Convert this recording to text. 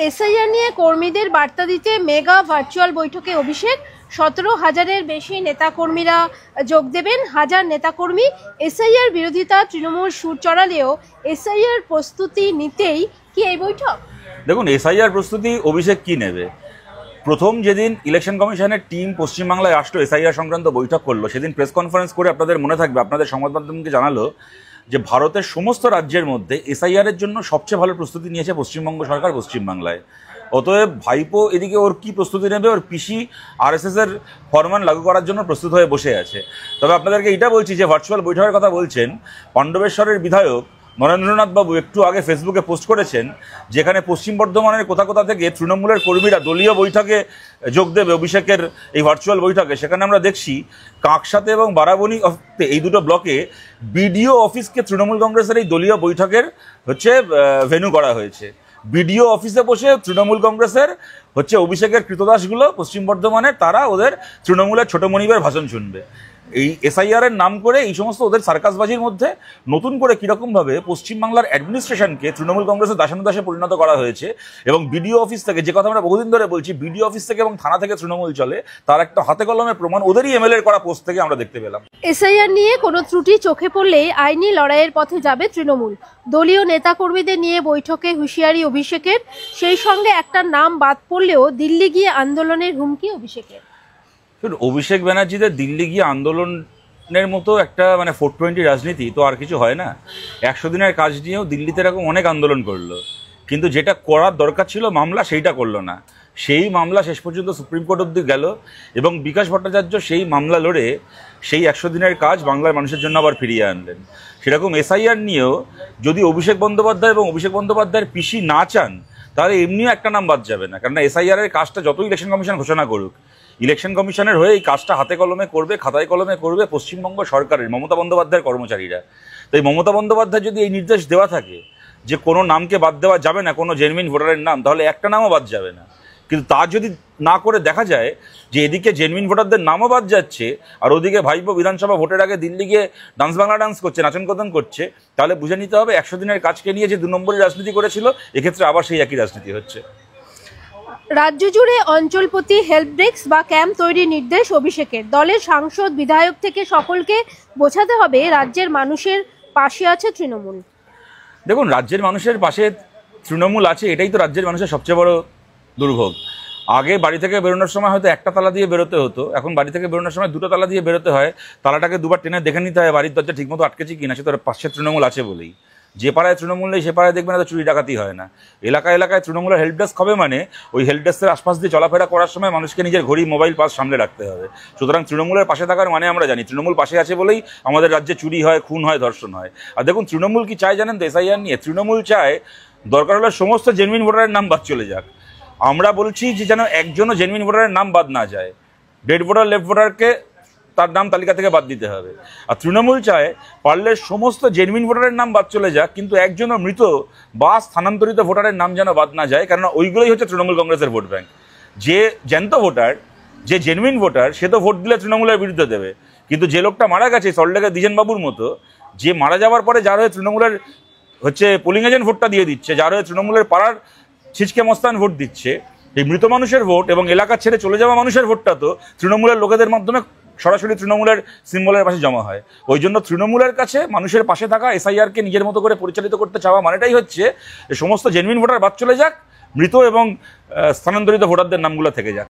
SIR নিয়ে কর্মীদের বার্তা দিতে মেগা ভার্চুয়াল বৈঠকে অভিষেক। 17,000-এর বেশি নেতাকর্মীরা যোগ দেবেন। হাজার নেতাকর্মী। এসআইআর বিরোধিতা তৃণমূল সুর চড়ালেও এসআইআর প্রস্তুতি নিতেই কি এই বৈঠক? দেখুন, এসআইআর প্রস্তুতি অভিষেক কি নেবে? প্রথম যেদিন ইলেকশন কমিশনের টিম পশ্চিমবাংলায় আসলো এসআইআর সংক্রান্ত বৈঠক করলো, সেদিন প্রেস কনফারেন্স করে আপনাদের মনে থাকবে, আপনাদের সংবাদ মাধ্যমকে জানালো যে ভারতের সমস্ত রাজ্যের মধ্যে এসআইআর এর জন্য সবচেয়ে ভালো প্রস্তুতি নিয়েছে পশ্চিমবঙ্গ সরকার পশ্চিমবাংলায়। অতএব ভাইপো এদিকে ওর কি প্রস্তুতি নেবে, ওর পিসি আরএসএস এর ফরমান লাগু করার জন্য প্রস্তুত হয়ে বসে আছে। তবে আপনাদেরকে এটা বলছি যে ভার্চুয়াল বৈঠকের কথা বলছেন, পাণ্ডবেশ্বরের বিধায়ক নরেন্দ্রনাথ বাবু একটু আগে ফেসবুকে পোস্ট করেছেন, যেখানে পশ্চিম বর্ধমানের কোথা থেকে তৃণমূলের কর্মীরা দলীয় বৈঠকে যোগ দেবে অভিষেকের এই ভার্চুয়াল বৈঠকে। সেখানে আমরা দেখছি কাঁকসাতে এবং বারাবণী এই দুটো ব্লকে বিডিও অফিসকে তৃণমূল কংগ্রেসের এই দলীয় বৈঠকের ভেন্যু করা হয়েছে। বিডিও অফিসে বসে তৃণমূল কংগ্রেসের অভিষেকের কৃতদাসগুলো পশ্চিম বর্ধমানের, তারা ওদের তৃণমূলের ছোট মনিবের ভাষণ শুনবে। এই এসআইআর এর নাম করে এই সমস্ত ওদের সার্কাসবাজির মধ্যে নতুন করে কীরকমভাবে পশ্চিমবাংলার অ্যাডমিনিস্ট্রেশনকে তৃণমূল কংগ্রেসের দাসানুদাসে পরিণত করা হয়েছে। এবং বিডিও অফিস থেকে, যে কথা আমরা বহুদিন ধরে বলছি, বিডিও অফিস থেকে এবং থানা থেকে তৃণমূল চলে, তার একটা হাতে কলমে প্রমাণ ওদেরই এমএলএ করা পোস্ট থেকে আমরা দেখতে পেলাম। এসআইআর নিয়ে কোনো ত্রুটি চোখে পড়লে আইনি লড়াইয়ের পথে যাবে তৃণমূল। দলীয় নেতাকর্মীদের নিয়ে বৈঠকে হুঁশিয়ারি অভিষেকের। সেই সঙ্গে একটা নাম বাদ পড়লেও দিল্লি গিয়ে আন্দোলনের হুমকি অভিষেকের। অভিষেক ব্যানার্জিদের দিল্লি গিয়ে আন্দোলনের মতো একটা 420 রাজনীতি তো আর কিছু হয় না। 100 দিনের কাজ নিয়েও দিল্লিতে এরকম অনেক আন্দোলন করলো, কিন্তু যেটা করার দরকার ছিল মামলা, সেইটা করলো না। সেই মামলা শেষ পর্যন্ত সুপ্রিম কোর্ট অব্দি গেল এবং বিকাশ ভট্টাচার্য সেই মামলা লড়ে সেই 100 দিনের কাজ বাংলার মানুষের জন্য আবার ফিরিয়ে আনলেন। সেরকম এসআইআর নিয়েও যদি অভিষেক বন্দ্যোপাধ্যায় এবং অভিষেক বন্দ্যোপাধ্যায়ের পিসি না চান, তাহলে এমনিও একটা নাম বাদ যাবে না। কারণ এসআইআর এর কাজটা যত ইলেকশন কমিশন ঘোষণা করুক, ইলেকশন কমিশনের হয়ে এই কাজটা হাতে কলমে করবে, খাতায় কলমে করবে পশ্চিমবঙ্গ সরকারের মমতা বন্দ্যোপাধ্যায়ের কর্মচারীরা। তাই মমতা বন্দ্যোপাধ্যায় যদি এই নির্দেশ দেওয়া থাকে যে কোনো নামকে বাদ দেওয়া যাবে না, কোনো জেনুইন ভোটারের নাম, তাহলে একটা নামও বাদ যাবে না। কিন্তু তা যদি না করে দেখা যায় যে এদিকে জেনুইন ভোটারদের নামও বাদ যাচ্ছে আর ওদিকে ভাইপো বিধানসভা ভোটের আগে দিল্লি গিয়ে ডান্স বাংলা ডান্স করছে, নাচন কদন করছে, তাহলে বুঝে নিতে হবে 100 দিনের কাজকে নিয়ে যে 2 নম্বরের রাজনীতি করেছিল, এক্ষেত্রে আবার সেই একই রাজনীতি হচ্ছে। রাজ্য জুড়ে অঞ্চলপতি হেল্প ডেস্ক বা ক্যাম্প তৈরির নির্দেশ অভিষেকের। দলের সাংসদ বিধায়ক থেকে সকলকে বোঝাতে হবে রাজ্যের মানুষের পাশে আছে তৃণমূল। দেখুন, রাজ্যের মানুষের পাশে তৃণমূল আছে, এটাই তো রাজ্যের মানুষের সবচেয়ে বড় দুর্ভোগ। আগে বাড়ি থেকে বেরোনোর সময় হয়তো একটা তালা দিয়ে বেরোতে হতো, এখন বাড়ি থেকে বেরোনোর সময় 2টো তালা দিয়ে বেরোতে হয়। তালাটাকে 2বার টেনে দেখে নিতে হয় বাড়ির দরজা ঠিকমতো আটকেছে কিনা, সে তার পাশে তৃণমূল আছে বলেই। যে পাড়ায় তৃণমূল নেই সে পাড়ায় দেখবেন না চুরি ডাকাতি হয় না। এলাকায় তৃণমূলের হেল্প ডেস্ক হবে, ওই হেল্প ডেস্কের আশপাশ দিয়ে চলাফেরা করার সময় মানুষকে নিজের ঘড়ি, মোবাইল, পাস সামলে রাখতে হবে। সুতরাং তৃণমূলের পাশে থাকার আমরা জানি, তৃণমূল পাশে আছে বলেই আমাদের রাজ্যে চুরি হয়, খুন হয়, ধর্ষণ হয়। আর দেখুন তৃণমূল কি চায় জানেন তো এসআইআর নিয়ে? তৃণমূল চায় দরকার হলে সমস্ত জেনুইন ভোটারের নাম বাদ চলে যাক। আমরা বলছি যে যেন একজনও জেনুইন ভোটারের নাম বাদ না যায়। ডেড ভোটার, লেফট ভোটারকে তার নাম তালিকা থেকে বাদ দিতে হবে। আর তৃণমূল চায় পারলে সমস্ত জেনুইন ভোটারের নাম বাদ চলে যাক, কিন্তু একজনও মৃত বা স্থানান্তরিত ভোটারের নাম যেন বাদ না যায়, কারণ ওইগুলোই হচ্ছে তৃণমূল কংগ্রেসের ভোট ব্যাংক। যে জ্যান্ত ভোটার, যে জেনুইন ভোটার, সে তো ভোট দিলে তৃণমূলের বিরুদ্ধে দেবে, কিন্তু যে লোকটা মারা গেছে সল্টলেকের দ্বিজেন বাবুর মতো, যে মারা যাওয়ার পরে যার হয়ে তৃণমূলের পোলিং এজেন্ট ভোটটা দিয়ে দিচ্ছে, যার হয়ে তৃণমূলের পাড়ার ছিচকে মস্তান ভোট দিচ্ছে, এই মৃত মানুষের ভোট এবং এলাকা ছেড়ে চলে যাওয়া মানুষের ভোটটা তো তৃণমূলের লোকেদের মাধ্যমে সরাসরি তৃণমূলের সিম্বলের পাশে জমা হয়। ওই জন্য তৃণমূলের কাছে মানুষের পাশে থাকা, এসআইআরকে নিজের মতো করে পরিচালিত করতে চাওয়া মানেটাই হচ্ছে সমস্ত জেনুইন ভোটার বাদ চলে যাক, মৃত এবং স্থানান্তরিত ভোটারদের নামগুলো থেকে যাক।